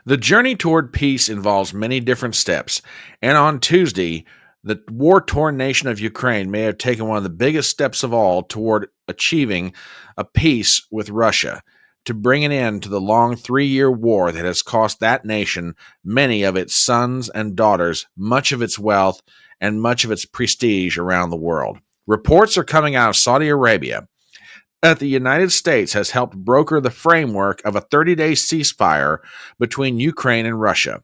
The journey toward peace involves many different steps, and on Tuesday, the war torn nation of Ukraine may have taken one of the biggest steps of all toward achieving a peace with Russia to bring an end to the long 3 year war that has cost that nation many of its sons and daughters, much of its wealth, and much of its prestige around the world. Reports are coming out of Saudi Arabia that the United States has helped broker the framework of a 30-day ceasefire between Ukraine and Russia.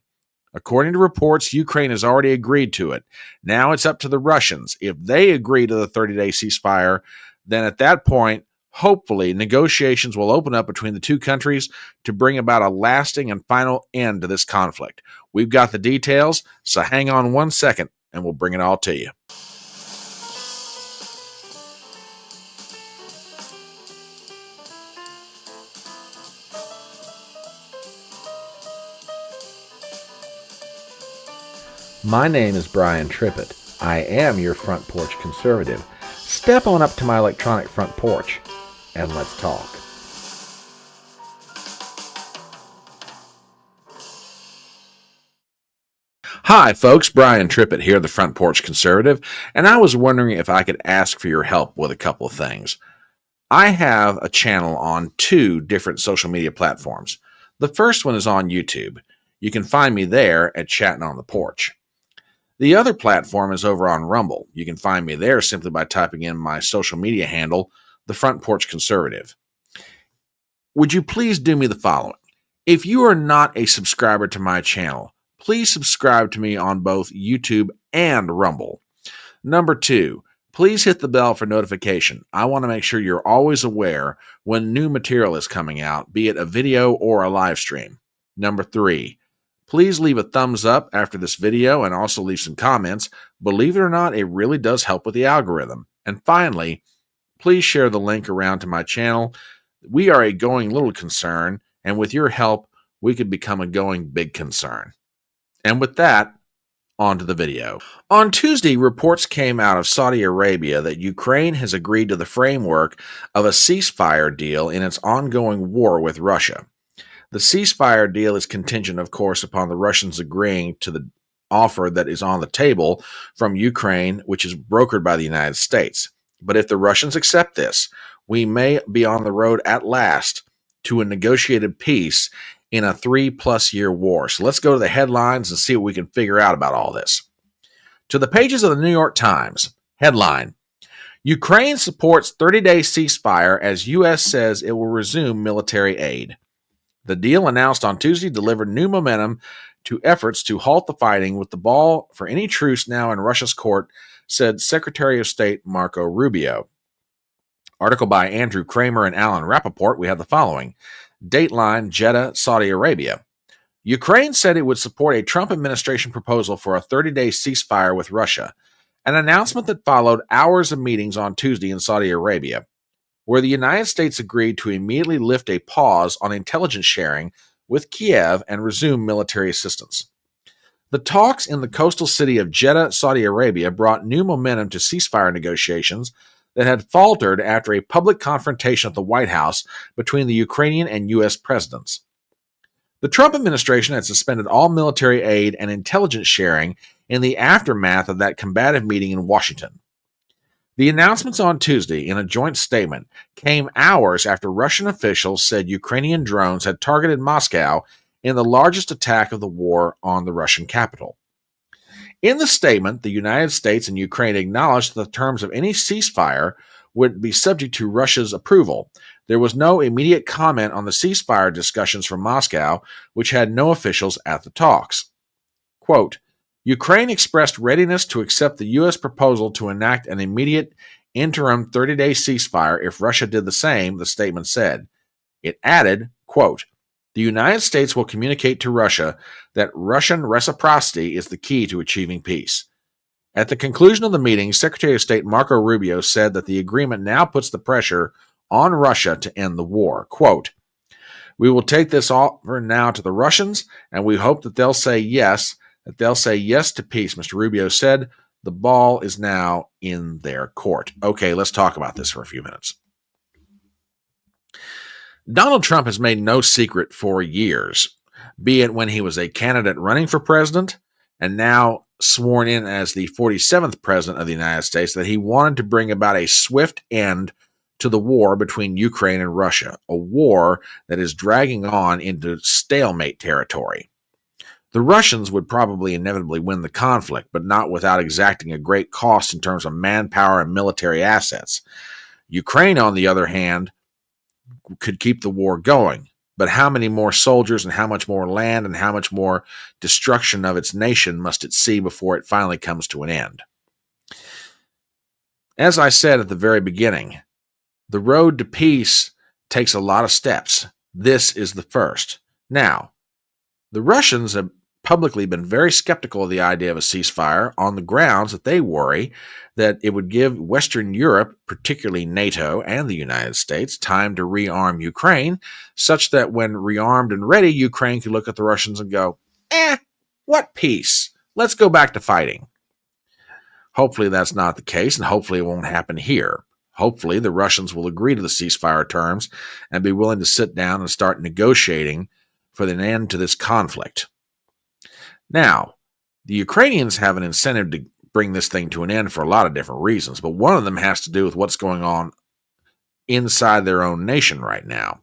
According to reports, Ukraine has already agreed to it. Now it's up to the Russians. If they agree to the 30-day ceasefire, then at that point, hopefully, negotiations will open up between the two countries to bring about a lasting and final end to this conflict. We've got the details, so hang on 1 second and we'll bring it all to you. My name is Brian Trippett. I am your front porch conservative. Step on up to my electronic front porch and let's talk. Hi, folks. Brian Trippett here, the Front Porch Conservative, and I was wondering if I could ask for your help with a couple of things. I have a channel on two different social media platforms. The first one is on YouTube. You can find me there at Chatting on the Porch. The other platform is over on Rumble. You can find me there simply by typing in my social media handle, the Front Porch Conservative. Would you please do me the following? If you are not a subscriber to my channel, please subscribe to me on both YouTube and Rumble. Number two, please hit the bell for notification. I want to make sure you're always aware when new material is coming out, be it a video or a live stream. Number three, please leave a thumbs up after this video and also leave some comments. Believe it or not, it really does help with the algorithm. And finally, please share the link around to my channel. We are a going little concern, and with your help, we could become a going big concern. And with that, on to the video. On Tuesday, reports came out of Saudi Arabia that Ukraine has agreed to the framework of a ceasefire deal in its ongoing war with Russia. The ceasefire deal is contingent, of course, upon the Russians agreeing to the offer that is on the table from Ukraine, which is brokered by the United States. But if the Russians accept this, we may be on the road at last to a negotiated peace in a 3+ year war. So let's go to the headlines and see what we can figure out about all this. To the pages of the New York Times. Headline: Ukraine supports 30-day ceasefire as U.S. says it will resume military aid. The deal announced on Tuesday delivered new momentum to efforts to halt the fighting, with the ball for any truce now in Russia's court, said Secretary of State Marco Rubio. Article by Andrew Kramer and Alan Rappaport. We have the following. Dateline, Jeddah, Saudi Arabia. Ukraine said it would support a Trump administration proposal for a 30-day ceasefire with Russia, an announcement that followed hours of meetings on Tuesday in Saudi Arabia, where the United States agreed to immediately lift a pause on intelligence sharing with Kiev and resume military assistance. The talks in the coastal city of Jeddah, Saudi Arabia, brought new momentum to ceasefire negotiations that had faltered after a public confrontation at the White House between the Ukrainian and U.S. presidents. The Trump administration had suspended all military aid and intelligence sharing in the aftermath of that combative meeting in Washington. The announcements on Tuesday in a joint statement came hours after Russian officials said Ukrainian drones had targeted Moscow in the largest attack of the war on the Russian capital. In the statement, the United States and Ukraine acknowledged that the terms of any ceasefire would be subject to Russia's approval. There was no immediate comment on the ceasefire discussions from Moscow, which had no officials at the talks. Quote, Ukraine expressed readiness to accept the U.S. proposal to enact an immediate interim 30-day ceasefire if Russia did the same, the statement said. It added, quote, the United States will communicate to Russia that Russian reciprocity is the key to achieving peace. At the conclusion of the meeting, Secretary of State Marco Rubio said that the agreement now puts the pressure on Russia to end the war. Quote, we will take this offer now to the Russians, and we hope that they'll say yes to peace, Mr. Rubio said. The ball is now in their court. Okay, let's talk about this for a few minutes. Donald Trump has made no secret for years be it when he was a candidate running for president and now sworn in as the 47th president of the United States, that he wanted to bring about a swift end to the war between Ukraine and Russia, a war that is dragging on into stalemate territory. The Russians would probably inevitably win the conflict, but not without exacting a great cost in terms of manpower and military assets. Ukraine, on the other hand, could keep the war going. But how many more soldiers and how much more land and how much more destruction of its nation must it see before it finally comes to an end? As I said at the very beginning, the road to peace takes a lot of steps. This is the first. Now, the Russians have publicly been very skeptical of the idea of a ceasefire on the grounds that they worry that it would give Western Europe, particularly NATO and the United States, time to rearm Ukraine, such that when rearmed and ready, Ukraine could look at the Russians and go, what peace? Let's go back to fighting. Hopefully that's not the case, and hopefully it won't happen here. Hopefully the Russians will agree to the ceasefire terms and be willing to sit down and start negotiating for an end to this conflict. Now, the Ukrainians have an incentive to bring this thing to an end for a lot of different reasons, but one of them has to do with what's going on inside their own nation right now.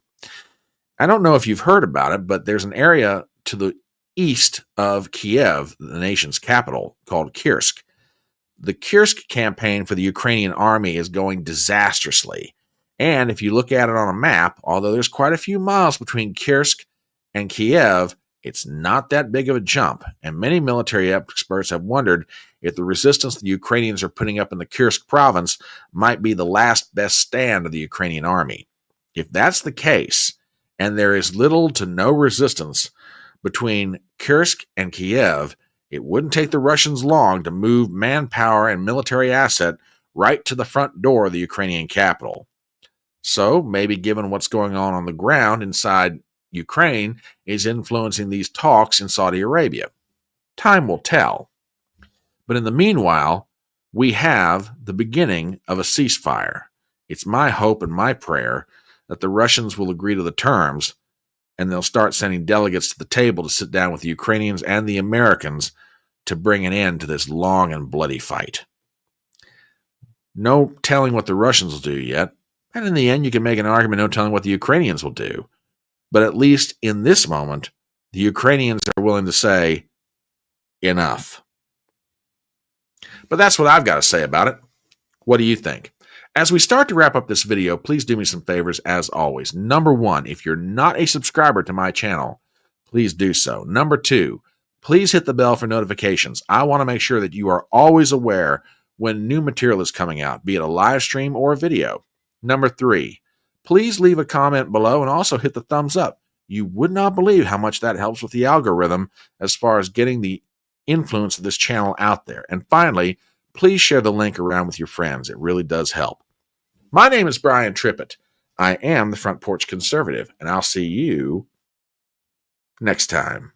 I don't know if you've heard about it, but there's an area to the east of Kiev, the nation's capital, called Kursk. The Kursk campaign for the Ukrainian army is going disastrously. And if you look at it on a map, although there's quite a few miles between Kursk and Kiev, it's not that big of a jump, and many military experts have wondered if the resistance the Ukrainians are putting up in the Kursk province might be the last best stand of the Ukrainian army. If that's the case, and there is little to no resistance between Kursk and Kiev, it wouldn't take the Russians long to move manpower and military asset right to the front door of the Ukrainian capital. So, maybe given what's going on the ground inside Ukraine is influencing these talks in Saudi Arabia. Time will tell. But in the meanwhile, we have the beginning of a ceasefire. It's my hope and my prayer that the Russians will agree to the terms and they'll start sending delegates to the table to sit down with the Ukrainians and the Americans to bring an end to this long and bloody fight. No telling what the Russians will do yet, and in the end you can make an argument no telling what the Ukrainians will do. But at least in this moment, the Ukrainians are willing to say, enough. But that's what I've got to say about it. What do you think? As we start to wrap up this video, please do me some favors as always. Number one, if you're not a subscriber to my channel, please do so. Number two, please hit the bell for notifications. I want to make sure that you are always aware when new material is coming out, be it a live stream or a video. Number three, please leave a comment below and also hit the thumbs up. You would not believe how much that helps with the algorithm as far as getting the influence of this channel out there. And finally, please share the link around with your friends. It really does help. My name is Brian Trippett. I am the Front Porch Conservative, and I'll see you next time.